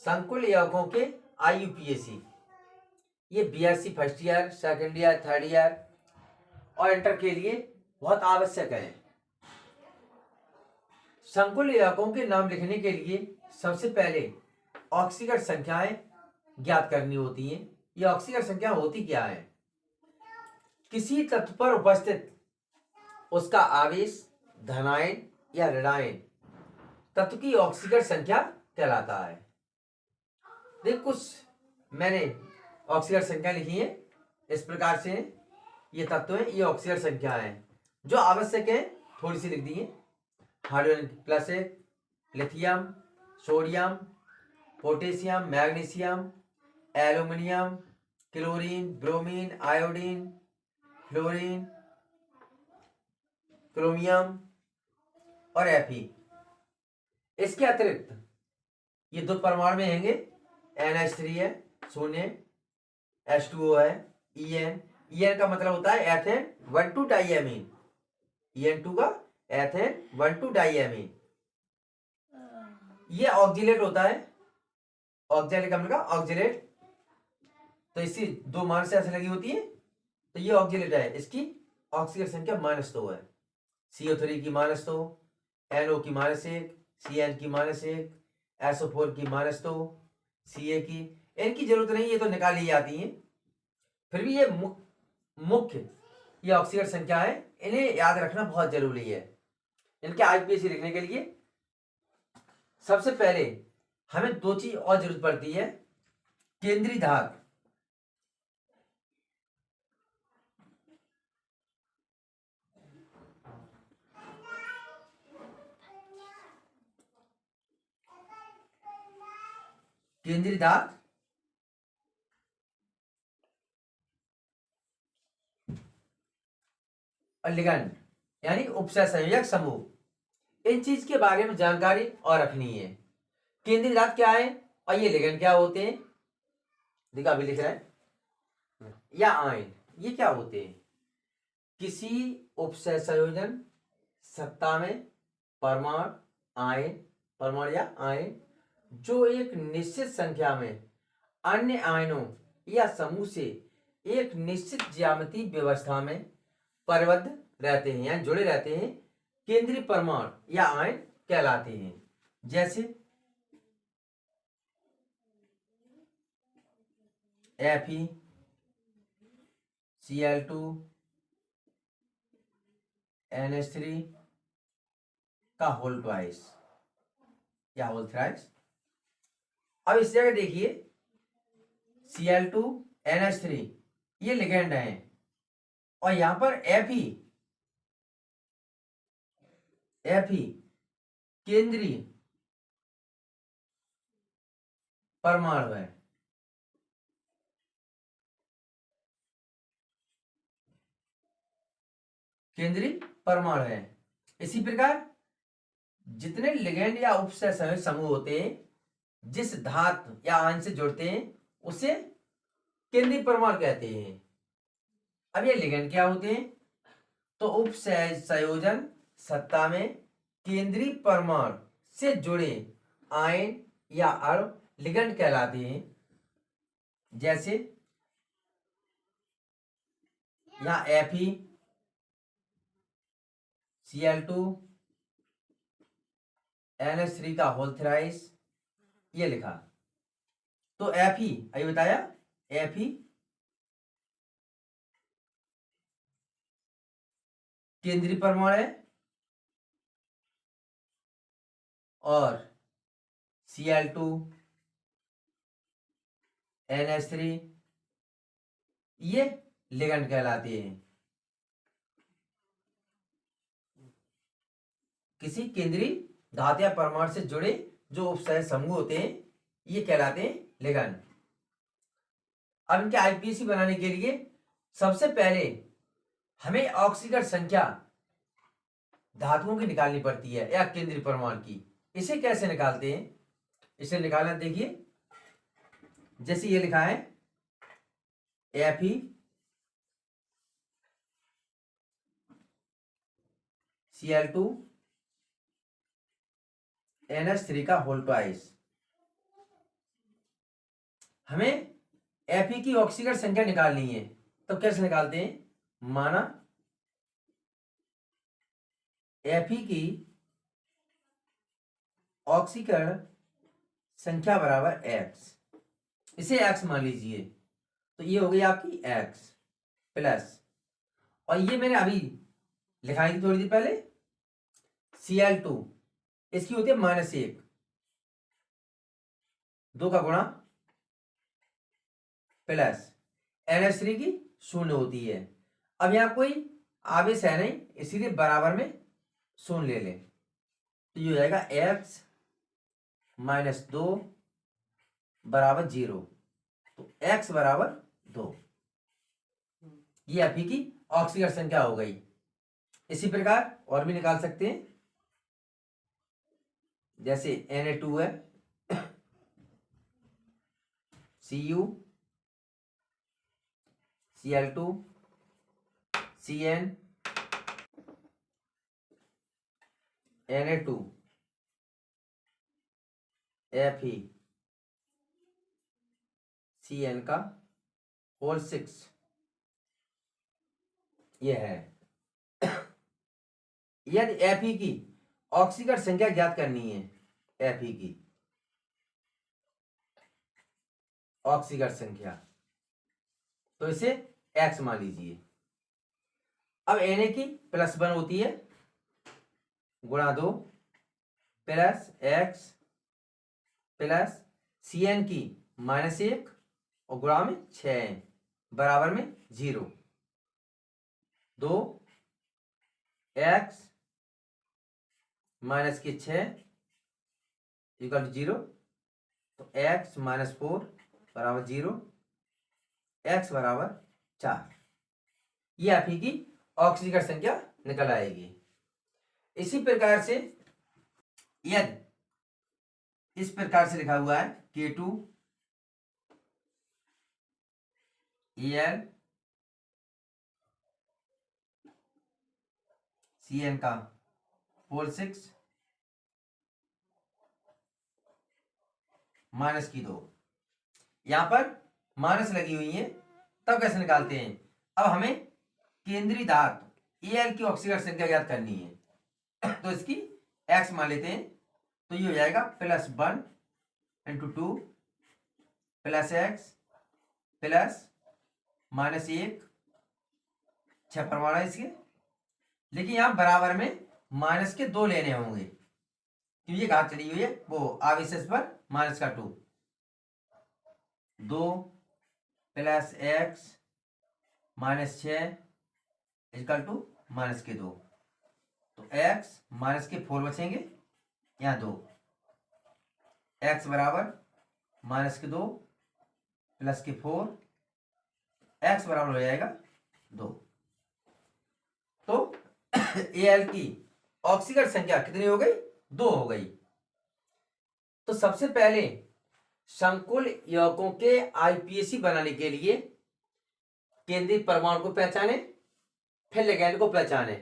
संकुल यौगिकों के IUPAC, ये BSc first year, second year, third year और इंटर के लिए बहुत आवश्यक है। संकुल यौगिकों के नाम लिखने के लिए सबसे पहले ऑक्सीकरण संख्याएं ज्ञात करनी होती हैं। ये ऑक्सीकरण संख्या होती क्या है? किसी तत्व पर उपस्थित उसका आवेश धनायन या ऋणायन तत्व की ऑक्सीकरण संख्या कहलाता है। देख, कुछ मैंने ऑक्सीकरण संख्या लिखी है, इस प्रकार से ये तत्व है, ये ऑक्सीकरण संख्या है जो आवश्यक है, थोड़ी सी लिख दी है। हाइड्रोजन प्लस एक, lithium, sodium, potassium, magnesium, aluminium, chlorine, bromine, iodine, fluorine, chromium और Fe। इसके अतिरिक्त ये दो परमाणु में होंगे, NH3 है, शून्य, H2O है, EN का मतलब होता है एथेन 1,2 डाइएमीन, EN2 का एथेन 1,2 डाइएमीन। ये ऑक्जिलेट होता है, ऑक्जेलिक अम्ल का ऑक्जिलेट, तो इसी दो मान से ऐसे लगी होती है, तो ये ऑक्जिलेट है, इसकी ऑक्सीकरण संख्या -2 है। CO3 की -2, NO की -1, CN की -1, SO4 की -2, Ca की, इनकी जरूरत नहीं, ये तो निकाल ली जाती हैं। फिर भी ये मुख्य ये ऑक्सीकरण संख्या है, इन्हें याद रखना बहुत जरूरी है। इनके IUPAC लिखने के लिए सबसे पहले हमें दो चीज और जरूरत पड़ती है। केंद्रीय धात, केंद्रीय धात और लिगैंड यानी उपसहसंयोजक समूह, इन चीज के बारे में जानकारी और रखनी है। केंद्रीय धात क्या है और ये लिगैंड क्या होते हैं, देखा अभी लिख रहा है, या आयन, ये क्या होते हैं? किसी उपसहसंयोजन सत्ता में परमाणु, आयन, परमाणु या आयन जो एक निश्चित संख्या में अन्य आयनों या समूह से एक निश्चित ज्यामितीय व्यवस्था में परिबद्ध रहते हैं या जुड़े रहते हैं, केंद्रीय परमाणु या आयन कहलाते हैं। जैसे Fe, Cl2, NH3 का होल ट्वाइस या होल थ्राइस। अब इस जगह देखिए, Cl2, NH3 ये लिगैंड है और यहां पर Fe केंद्रीय परमाणु है। केंद्रीय परमाणु है। इसी प्रकार जितने लिगैंड या उपसहसंयोजक समूह होते हैं, जिस धातु या आयन से जुड़ते हैं, उसे केंद्रीय परमाणु कहते हैं। अब ये लिगैंड क्या होते हैं? तो उपसंयोजन सत्ता में केंद्रीय परमाणु से जुड़े आयन या अणु लिगैंड कहलाते हैं। जैसे यहां Fe, Cl2, NH3 का होल थ्राइस ये लिखा, तो Fe अभी बताया, Fe केंद्रीय परमाणु है और Cl2, NH3 ये लिगैंड कहलाते हैं। किसी केंद्रीय धातु या परमाणु से जुड़े जो उपसहसंयोजक समूह होते हैं, ये कहलाते हैं लिगैंड। अब इनके IUPAC बनाने के लिए सबसे पहले हमें ऑक्सीकरण संख्या धातुओं की निकालनी पड़ती है या केंद्रीय परमाणु की। इसे कैसे निकालते हैं? इसे निकालना देखिए, जैसे ये लिखा है Fe, Cl2, NH3 का होल ट्वाइस, हमें Fe की ऑक्सीकरण संख्या निकालनी है, तो कैसे निकालते हैं? माना Fe की ऑक्सीकरण संख्या बराबर x, इसे x मान लीजिए, तो ये हो गई आपकी x प्लस, और ये मैंने अभी लिखाई थी थोड़ी देर पहले, Cl2 इसकी होती है -1, 2 का गुणा प्लस NH3 की 0 होती है। अब यहाँ कोई आवेश है नहीं, इसीलिए बराबर में 0 ले लें, तो ये हो जाएगा x -2 बराबर 0, तो x बराबर 2। ये Fe की ऑक्सीकरण संख्या हो गई। इसी प्रकार और भी निकाल सकते हैं, जैसे Na2 है, Cu, Cl2, Cn, Na2, Fe, Cn का होल 6, ये है। यदि Fe की ऑक्सीकरण संख्या ज्ञात करनी है, Fe की ऑक्सीकरण संख्या, तो इसे x मान लीजिए। अब Na की +1 होती है, गुणा 2 प्लस x प्लस Cn की -1 और गुणा में 6 बराबर में 0, 2 x माइनस के 6 इक्वल टू 0, तो x -4 बराबर 0, x बराबर 4। ये Fe की ऑक्सीकरण संख्या निकल आएगी। इसी प्रकार से यदि इस प्रकार से लिखा हुआ है K2 Al Cn का होल 6 -2, यहां पर माइनस लगी हुई है, तब कैसे निकालते हैं? अब हमें केंद्रीय धातु Al की ऑक्सीकरण संख्या ज्ञात करनी है, तो इसकी x मान लेते हैं, तो ये हो जाएगा +1 × 2 प्लस x प्लस -1, 6 परमाणु है इसके, लेकिन यहां बराबर में -2 लेने होंगे, क्योंकि ये घात चली हुई है, वो आवेश पर -2, 2 प्लस x -6 इक्वल टू -2, तो x -4 बचेंगे, यहाँ 2, x बराबर -2 +4, x बराबर हो जाएगा 2। तो Al की ऑक्सीकरण संख्या कितनी हो गई? 2 हो गई। तो सबसे पहले संकुल यौगिकों के आईपीएसी बनाने के लिए केंद्रीय परमाणु को पहचाने, फिर लिगैंड को पहचाने,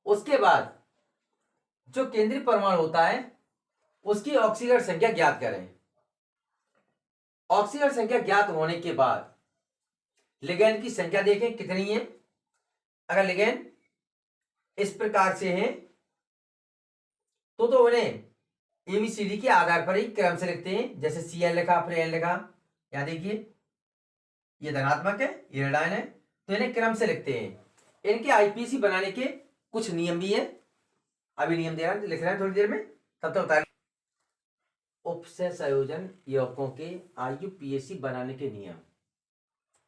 उसके बाद जो केंद्रीय परमाणु होता है उसकी ऑक्सीकरण संख्या ज्ञात करें। ऑक्सीकरण संख्या ज्ञात होने के बाद लिगैंड की संख्या देखें कितनी है। अगर लिगैंड इस प्रकार से हैं तो उन्हें ABCD के आधार पर ही क्रम से लिखते हैं, जैसे Cl लिखा फिर N लिखा। यहां देखिए ये धनात्मक है, ये ऋणायन है, तो इन्हें क्रम से लिखते हैं। इनके आईपीसी बनाने के कुछ नियम भी है, अभी नियम दे रहा है, लिख रहे हैं थोड़ी देर में, तब तक बता। उपसंयोजन यौगिकों के आईयूपीएसी बनाने के नियम।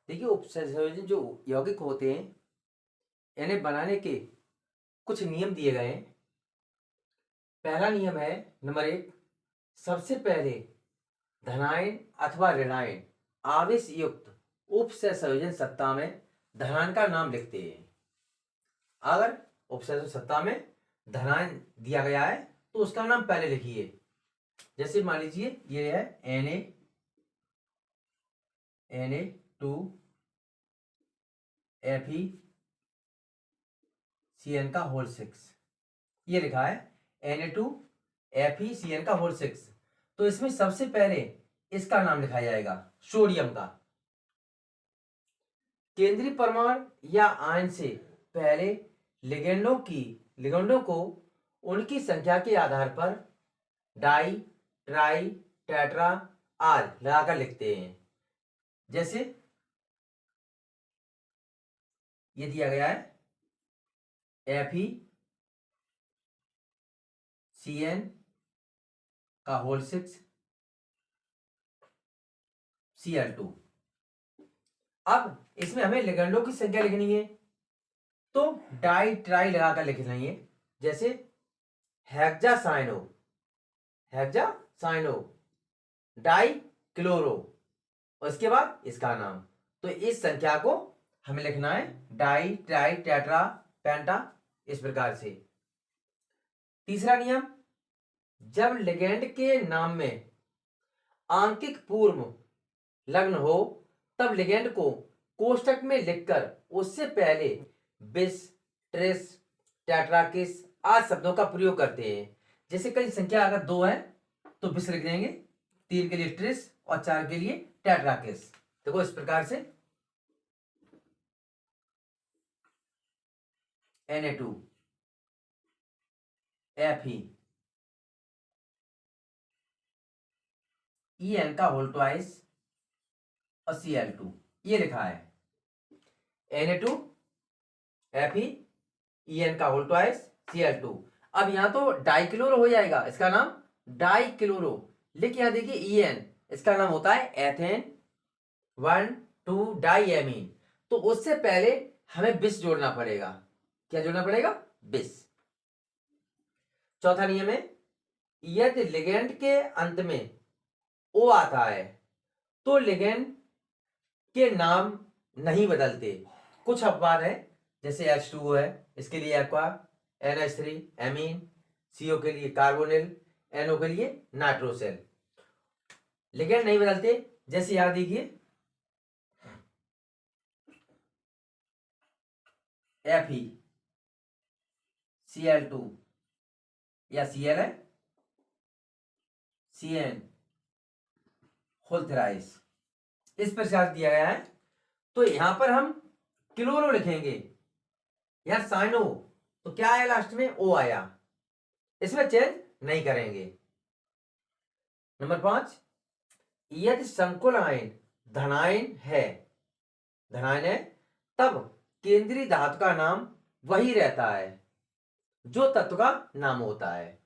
देखिए उपसंयोजन जो यौगिक होते हैं इन्हें बनाने के कुछ नियम दिए गए हैं। पहला नियम है नंबर 1, सबसे पहले धनायन अथवा ऋणायन आवेश युक्त उपसंयोजन सत्ता में धनायन का नाम लिखते हैं। अगर उपसंयोजन सत्ता में धनायन दिया गया है तो उसका नाम पहले लिखिए। जैसे मान लीजिए ये है Na2 Fe Cn का होल 6, ये लिखा है Na2 Fe Cn का होल 6। तो इसमें सबसे पहले इसका नाम लिखा जाएगा सोडियम का। केंद्रीय परमाणु या आयन से पहले लिगेंडों को उनकी संख्या के आधार पर डाई, ट्राई, टेट्रा आदि लगाकर लिखते हैं। जैसे ये दिया गया है FeCN का होल 6 Cl2। अब इसमें हमें लिगेंडों की संख्या लिखनी है, तो डाई ट्राई लगाकर लिख लेंगे। जैसे हेक्सासाइनो डाई क्लोरो, और इसके बाद इसका नाम। तो इस संख्या को हमें लिखना है डाई ट्राई टेट्रा पेंटा, इस प्रकार से। तीसरा नियम, जब लिगेंड के नाम में आंकिक पूर्व लग्न हो तब लिगेंड को कोष्टक में लिखकर उससे पहले बिस, ट्रिस, टेट्राकिस आदि शब्दों का प्रयोग करते हैं। जैसे कई संख्या अगर 2 है तो बिस लिख देंगे, 3 के लिए ट्रिस और 4 के लिए टेट्राकिस। देखो इस प्रकार से Na2 Fe En का होल ट्वाइस और Cl2 ये लिखा है। Na2 Fe En का होल ट्वाइस Cl2। अब यहां तो डाइक्लोरो हो जाएगा, इसका नाम डाइक्लोरो। लेकिन यहां देखिए En, इसका नाम होता है एथेन 1,2 डाइएमीन। तो उससे पहले हमें बिस जोड़ना पड़ेगा। क्या जोड़ना पड़ेगा? बिस। चौथा नियम है, यदि लिगेंड के अंत में O आता है तो लिगेंड के नाम नहीं बदलते। कुछ अपवाद है, जैसे H2O है, इसके लिए एक्वा, NH3 एमीन, CO के लिए कार्बोनिल, NO के लिए नाइट्रोसेल। लिगेंड नहीं बदलते। जैसे यहां देखिए Fe Cl2 या Cl है CN होल थ्राइस, इस प्रकार दिया गया है। तो यहां पर हम क्लोरो लिखेंगे, यहां साइनो, तो क्या आया लास्ट में? O आया, इसमें चेंज नहीं करेंगे। नंबर 5, यदि संकुल आयन धनायन है तब केंद्रीय धातु का नाम वही रहता है जो तत्व का नाम होता है।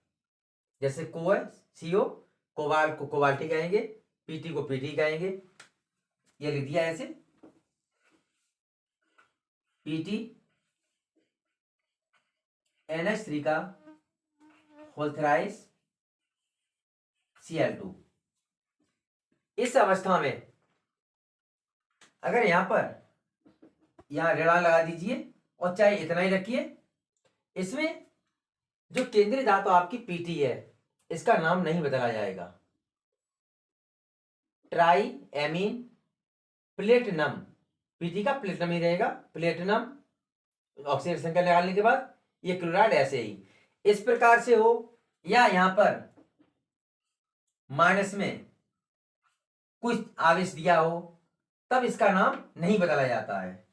जैसे को है CO, कोबाल्ट को कोबाल्टी कहेंगे, PT को PT कहेंगे। ये लिख दिया ऐसे PT NH3 का होल थ्राइस Cl2। इस अवस्था में अगर यहां ऋणांक लगा दीजिए और चाहे इतना ही रखिए, इसमें जो केंद्रीय धातु आपकी PT है इसका नाम नहीं बदला जाएगा। ट्राई एमीन प्लेटिनम, PT का प्लेटिनम ही रहेगा, प्लेटिनम ऑक्सीजन संख्या निकालने के बाद ये क्लोराइड ऐसे ही इस प्रकार से हो, या यहां पर माइनस में कुछ आवेश दिया हो तब इसका नाम नहीं बदला जाता है।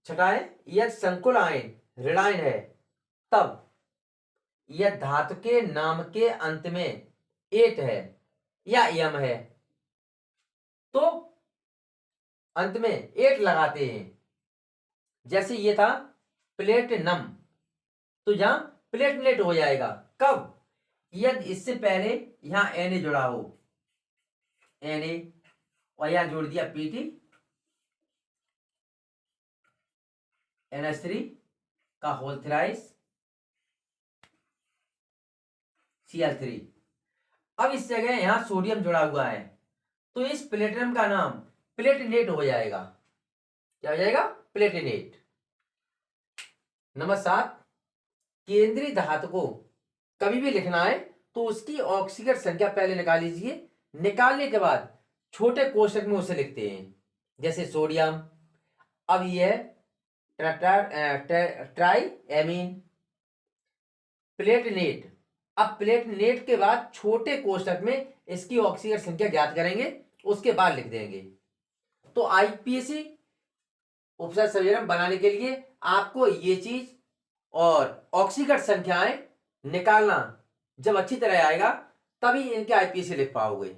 छठा है, यदि संकुल आयन ऋणायन है तब यह धातु के नाम के अंत में एट है या यम है तो अंत में एट लगाते हैं। जैसे ये था प्लेटिनम, तो यहां प्लेटलेट हो जाएगा। कब? यदि इससे पहले यहां Na जुड़ा हो, Na, और यहां जोड़ दिया PT NH3 का होल थ्राइस Cl3। अब इस जगह यहां सोडियम जुड़ा हुआ है तो इस प्लेटिनम का नाम प्लेटिनेट हो जाएगा। क्या हो जाएगा? प्लेटिनेट। नंबर 7, केंद्रीय धातु को कभी भी लिखना है तो उसकी ऑक्सीजन संख्या पहले निकाल लीजिए, निकालने के बाद छोटे कोष्ठक में उसे लिखते हैं। जैसे सोडियम, अब यह ट्राई एमीन प्लेटिनेट, अब प्लेटलेट के बाद छोटे कोष्ठक में इसकी ऑक्सीजन संख्या ज्ञात करेंगे, उसके बाद लिख देंगे। तो आईपीएसी उपसर्ग संयोजन बनाने के लिए आपको ये चीज और ऑक्सीकरण संख्याएं निकालना जब अच्छी तरह आएगा तभी इनके आईपीएसी लिख पाओगे।